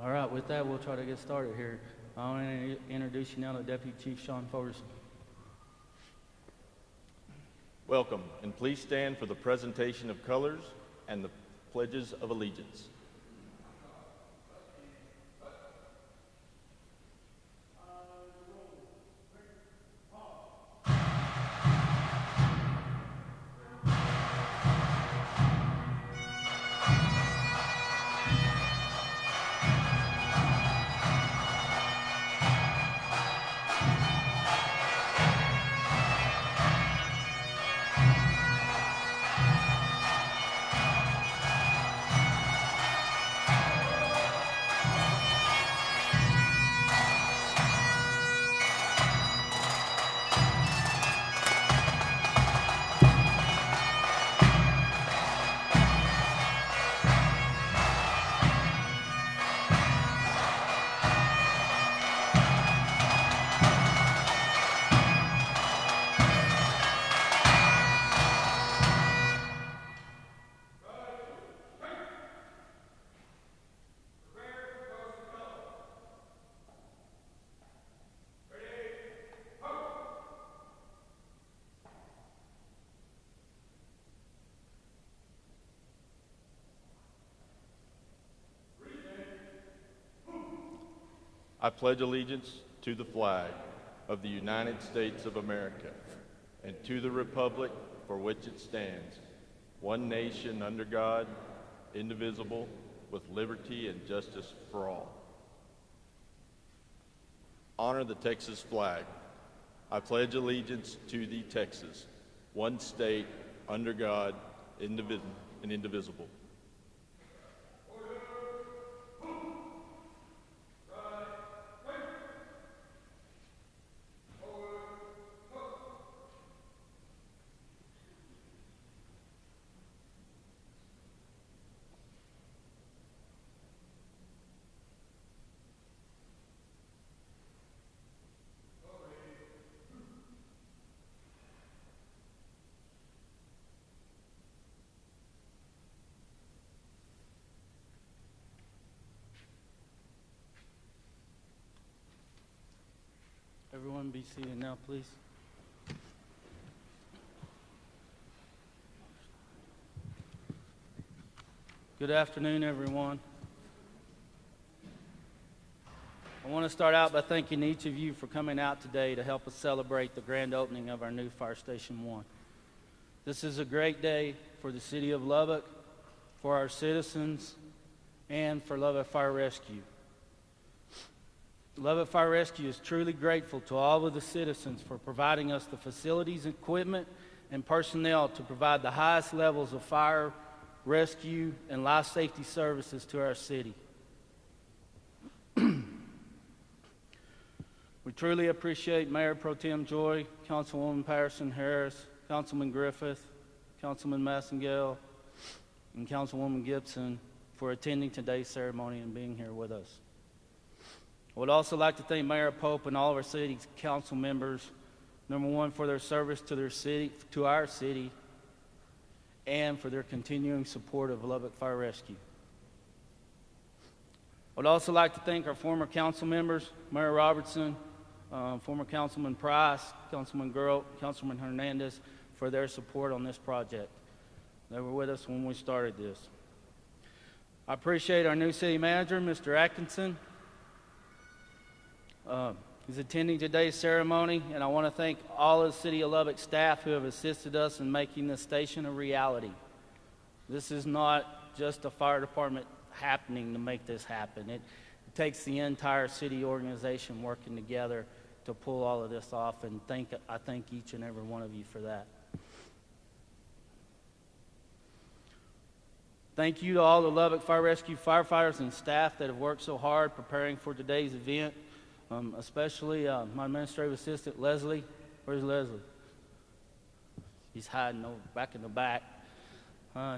All right, with that, we'll try to get started here. I want to introduce you now to Deputy Chief Shaun Fogerson. Welcome, and please stand for the presentation of colors and the pledges of allegiance. I pledge allegiance to the flag of the United States of America and to the republic for which it stands, one nation under God, indivisible, with liberty and justice for all. Honor the Texas flag. I pledge allegiance to the Texas, one state under God, indivisible. Everyone be seated now, please. Good afternoon, everyone. I want to start out by thanking each of you for coming out today to help us celebrate the grand opening of our new Fire Station 1. This is a great day for the city of Lubbock, for our citizens, and for Lubbock Fire Rescue. Lubbock Fire Rescue is truly grateful to all of the citizens for providing us the facilities, equipment, and personnel to provide the highest levels of fire, rescue, and life safety services to our city. We truly appreciate Mayor Pro Tem Joy, Councilwoman Patterson Harris, Councilman Griffith, Councilman Massengale, and Councilwoman Gibson for attending today's ceremony and being here with us. I would also like to thank Mayor Pope and all of our city council members, number one, for their service to their city, to our city, and for their continuing support of Lubbock Fire Rescue. I would also like to thank our former council members, Mayor Robertson, former Councilman Price, Councilman Girl, Councilman Hernandez, for their support on this project. They were with us when we started this. I appreciate our new city manager, Mr. Atkinson. He's attending today's ceremony, and I want to thank all of the City of Lubbock staff who have assisted us in making this station a reality. This is not just a fire department happening to make this happen. It takes the entire city organization working together to pull all of this off, and I thank each and every one of you for that. Thank you to all the Lubbock Fire Rescue firefighters and staff that have worked so hard preparing for today's event. Especially my administrative assistant, Leslie. Where's Leslie? She's hiding back in the back.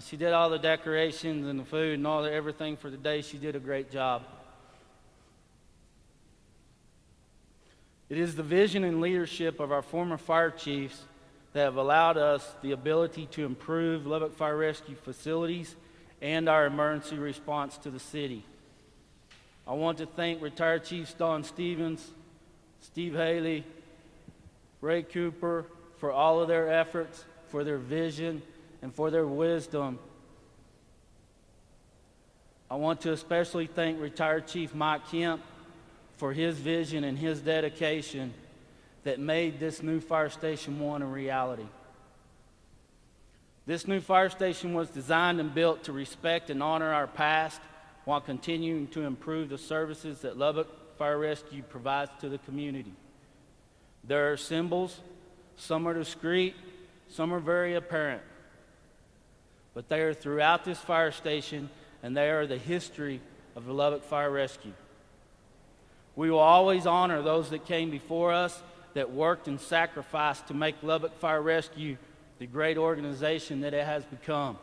She did all the decorations and the food and everything for the day. She did a great job. It is the vision and leadership of our former fire chiefs that have allowed us the ability to improve Lubbock Fire Rescue facilities and our emergency response to the city. I want to thank retired Chiefs Don Stevens, Steve Haley, Ray Cooper for all of their efforts, for their vision, and for their wisdom. I want to especially thank retired Chief Mike Kemp for his vision and his dedication that made this new Fire Station 1 a reality. This new fire station was designed and built to respect and honor our past while continuing to improve the services that Lubbock Fire Rescue provides to the community. There are symbols, some are discreet, some are very apparent, but they are throughout this fire station, and they are the history of the Lubbock Fire Rescue. We will always honor those that came before us, that worked and sacrificed to make Lubbock Fire Rescue the great organization that it has become.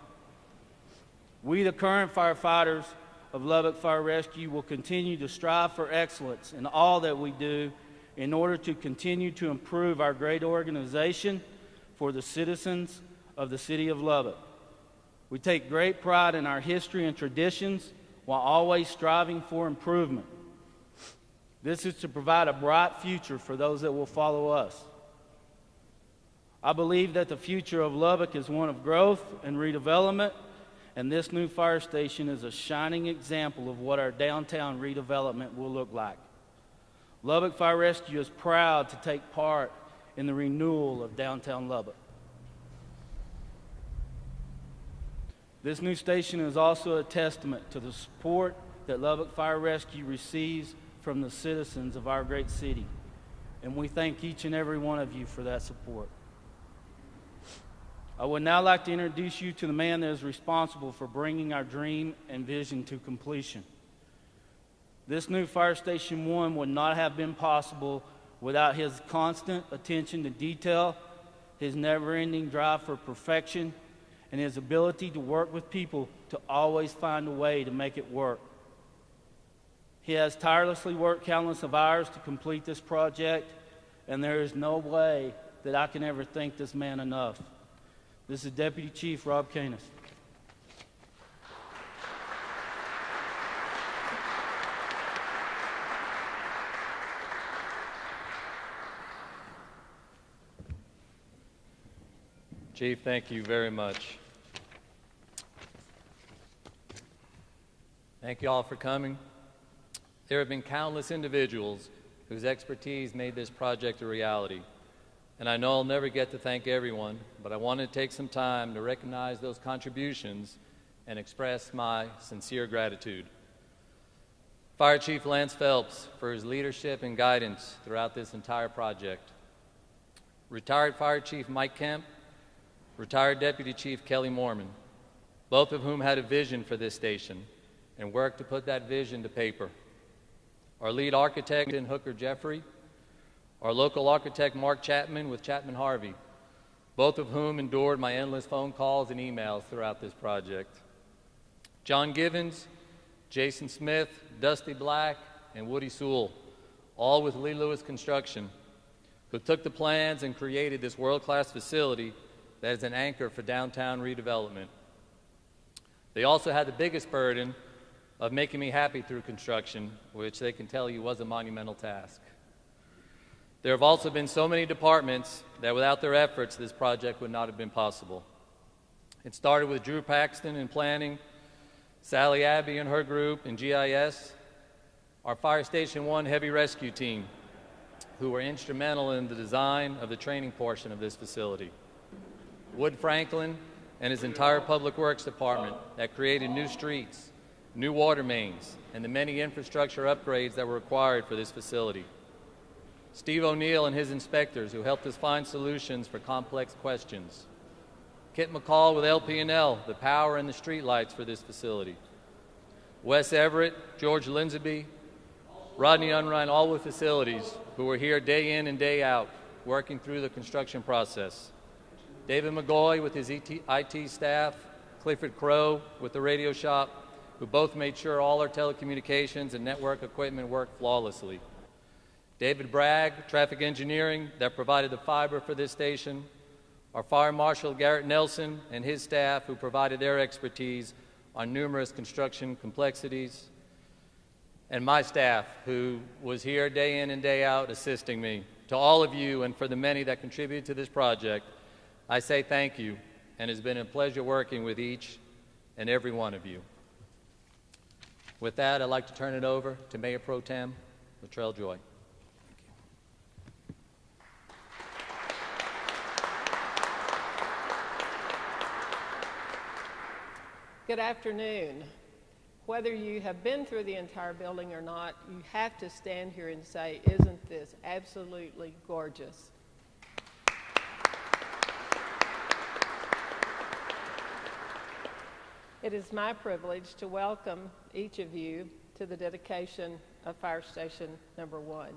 We, the current firefighters of Lubbock Fire Rescue, will continue to strive for excellence in all that we do in order to continue to improve our great organization for the citizens of the city of Lubbock. We take great pride in our history and traditions while always striving for improvement. This is to provide a bright future for those that will follow us. I believe that the future of Lubbock is one of growth and redevelopment, and this new fire station is a shining example of what our downtown redevelopment will look like. Lubbock Fire Rescue is proud to take part in the renewal of downtown Lubbock. This new station is also a testament to the support that Lubbock Fire Rescue receives from the citizens of our great city, and we thank each and every one of you for that support. I would now like to introduce you to the man that is responsible for bringing our dream and vision to completion. This new Fire Station 1 would not have been possible without his constant attention to detail, his never-ending drive for perfection, and his ability to work with people to always find a way to make it work. He has tirelessly worked countless of hours to complete this project, and there is no way that I can ever thank this man enough. This is Deputy Chief Rob Keinast. Chief, thank you very much. Thank you all for coming. There have been countless individuals whose expertise made this project a reality. And I know I'll never get to thank everyone, but I wanted to take some time to recognize those contributions and express my sincere gratitude. Fire Chief Lance Phelps for his leadership and guidance throughout this entire project. Retired Fire Chief Mike Kemp, retired Deputy Chief Kelly Mormon, both of whom had a vision for this station and worked to put that vision to paper. Our lead architect in Hooker Jeffrey, our local architect Mark Chapman with Chapman Harvey, both of whom endured my endless phone calls and emails throughout this project. John Givens, Jason Smith, Dusty Black, and Woody Sewell, all with Lee Lewis Construction, who took the plans and created this world-class facility that is an anchor for downtown redevelopment. They also had the biggest burden of making me happy through construction, which they can tell you was a monumental task. There have also been so many departments that without their efforts, this project would not have been possible. It started with Drew Paxton in planning, Sally Abbey and her group in GIS, our Fire Station 1 heavy rescue team, who were instrumental in the design of the training portion of this facility. Wood Franklin and his entire public works department that created new streets, new water mains, and the many infrastructure upgrades that were required for this facility. Steve O'Neill and his inspectors who helped us find solutions for complex questions. Kit McCall with LP&L, the power and the street lights for this facility. Wes Everett, George Linsby, Rodney Unrun, all with facilities, who were here day in and day out, working through the construction process. David McGoy with his IT staff, Clifford Crow with the radio shop, who both made sure all our telecommunications and network equipment worked flawlessly. David Bragg, traffic engineering, that provided the fiber for this station. Our Fire Marshal Garrett Nelson and his staff, who provided their expertise on numerous construction complexities. and my staff who was here day in and day out assisting me. To all of you and for the many that contributed to this project, I say thank you, and it's been a pleasure working with each and every one of you. With that, I'd like to turn it over to Mayor Pro Tem Latrelle Joy. Good afternoon. Whether you have been through the entire building or not, you have to stand here and say, isn't this absolutely gorgeous? It is my privilege to welcome each of you to the dedication of Fire Station Number 1.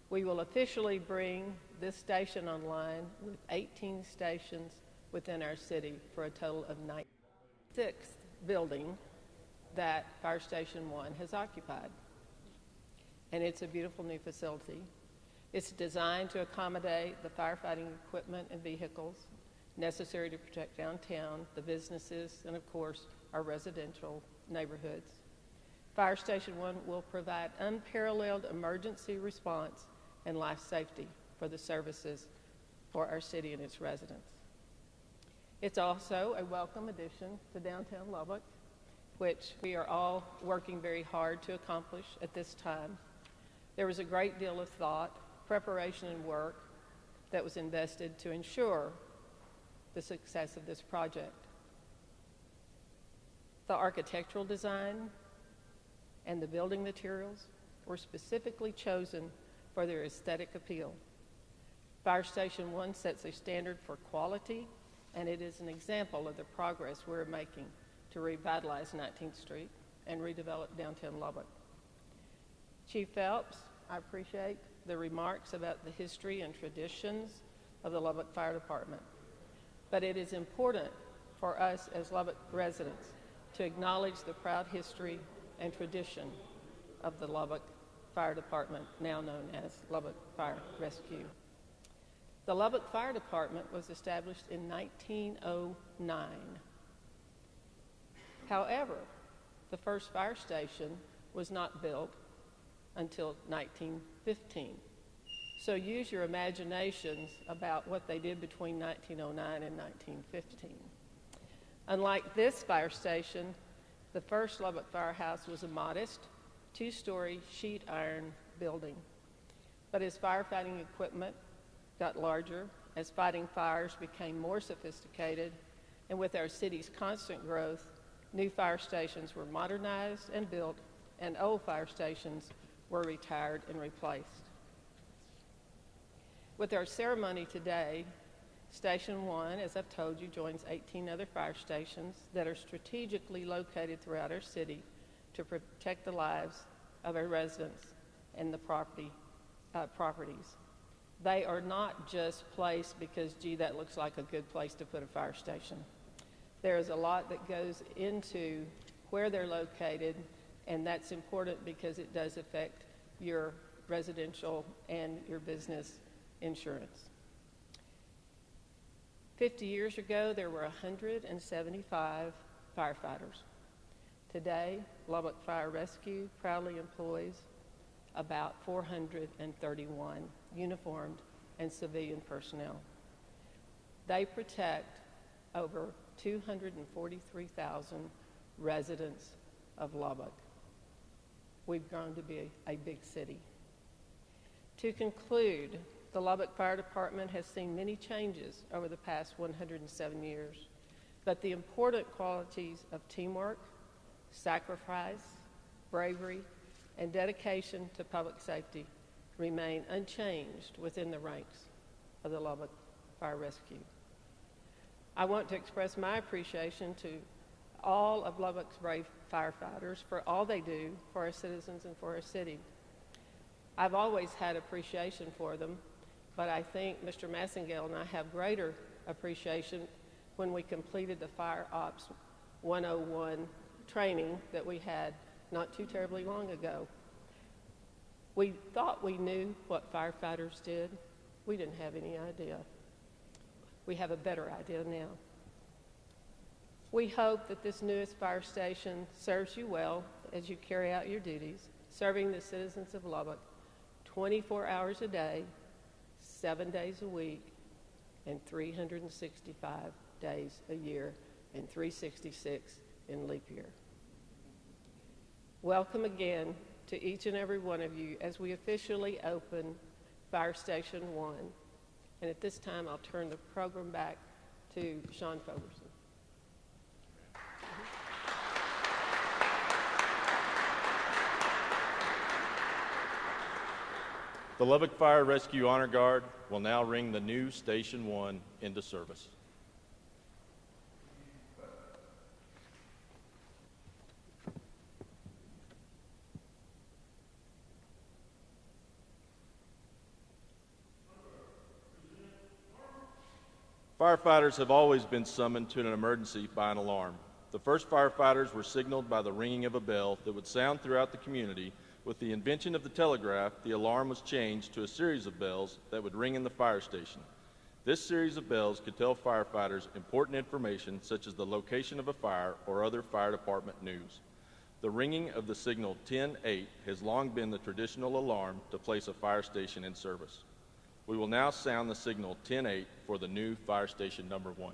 We will officially bring this station online with 18 stations within our city for a total of 96th building that Fire Station 1 has occupied. And it's a beautiful new facility. It's designed to accommodate the firefighting equipment and vehicles necessary to protect downtown, the businesses, and of course, our residential neighborhoods. Fire Station 1 will provide unparalleled emergency response and life safety for the services for our city and its residents. It's also a welcome addition to downtown Lubbock, which we are all working very hard to accomplish at this time. There was a great deal of thought, preparation, and work that was invested to ensure the success of this project. The architectural design and the building materials were specifically chosen for their aesthetic appeal. Fire Station 1 sets a standard for quality, and it is an example of the progress we're making to revitalize 19th Street and redevelop downtown Lubbock. Chief Phelps, I appreciate the remarks about the history and traditions of the Lubbock Fire Department. But it is important for us as Lubbock residents to acknowledge the proud history and tradition of the Lubbock Fire Department, now known as Lubbock Fire Rescue. The Lubbock Fire Department was established in 1909. However, the first fire station was not built until 1915. So use your imaginations about what they did between 1909 and 1915. Unlike this fire station, the first Lubbock Firehouse was a modest, two-story sheet iron building. But as firefighting equipment got larger, as fighting fires became more sophisticated, and with our city's constant growth, new fire stations were modernized and built, and old fire stations were retired and replaced. With our ceremony today, Station 1, as I've told you, joins 18 other fire stations that are strategically located throughout our city to protect the lives of our residents and the properties. They are not just placed because, gee, that looks like a good place to put a fire station. There is a lot that goes into where they're located, and that's important because it does affect your residential and your business insurance. 50 years ago, there were 175 firefighters. Today, Lubbock Fire Rescue proudly employs about 431 uniformed and civilian personnel. They protect over 243,000 residents of Lubbock. We've grown to be a big city. To conclude, the Lubbock Fire Department has seen many changes over the past 107 years, but the important qualities of teamwork, sacrifice, bravery, and dedication to public safety remain unchanged within the ranks of the Lubbock Fire Rescue. I want to express my appreciation to all of Lubbock's brave firefighters for all they do for our citizens and for our city. I've always had appreciation for them, but I think Mr. Massengale and I have greater appreciation when we completed the Fire Ops 101 training that we had not too terribly long ago. We thought we knew what firefighters did. We didn't have any idea. We have a better idea now. We hope that this newest fire station serves you well as you carry out your duties serving the citizens of Lubbock 24 hours a day, 7 days a week, and 365 days a year, and 366 in leap year. Welcome again to each and every one of you as we officially open Fire Station 1. And at this time, I'll turn the program back to Shaun Fogerson. The Lubbock Fire Rescue Honor Guard will now ring the new Station 1 into service. Firefighters have always been summoned to an emergency by an alarm. The first firefighters were signaled by the ringing of a bell that would sound throughout the community. With the invention of the telegraph, the alarm was changed to a series of bells that would ring in the fire station. This series of bells could tell firefighters important information such as the location of a fire or other fire department news. The ringing of the signal 10-8 has long been the traditional alarm to place a fire station in service. We will now sound the signal 10-8 for the new Fire Station number 1.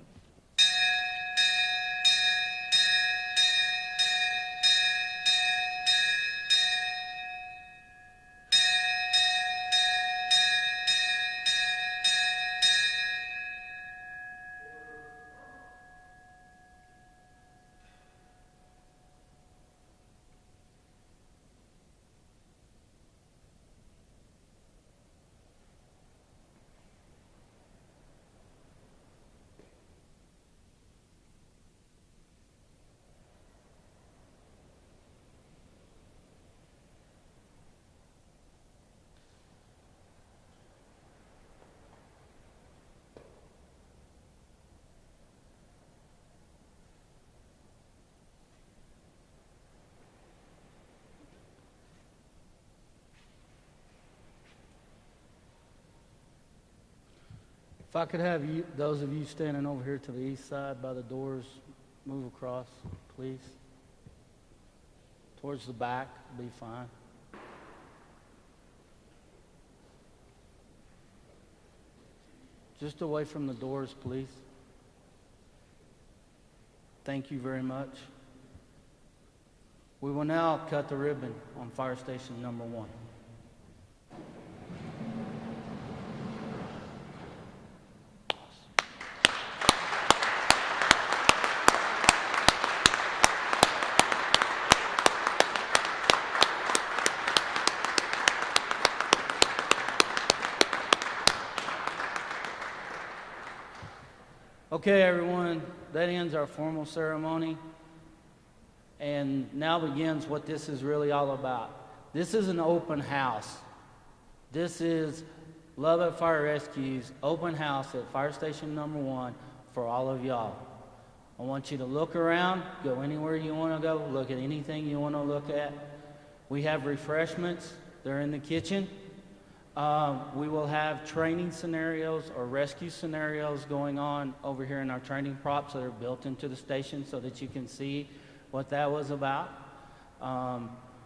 If I could have you, those of you standing over here to the east side by the doors, move across, please. Towards the back, be fine. Just away from the doors, please. Thank you very much. We will now cut the ribbon on Fire Station number 1. Okay, everyone, that ends our formal ceremony. And now begins what this is really all about. This is an open house. This is Lubbock Fire Rescue's open house at Fire Station number 1 for all of y'all. I want you to look around, go anywhere you want to go, look at anything you want to look at. We have refreshments. They're in the kitchen. We will have training scenarios or rescue scenarios going on over here in our training props that are built into the station so that you can see what that was about.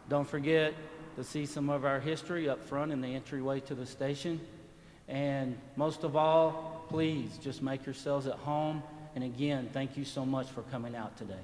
Don't forget to see some of our history up front in the entryway to the station. And most of all, please just make yourselves at home. And again, thank you so much for coming out today.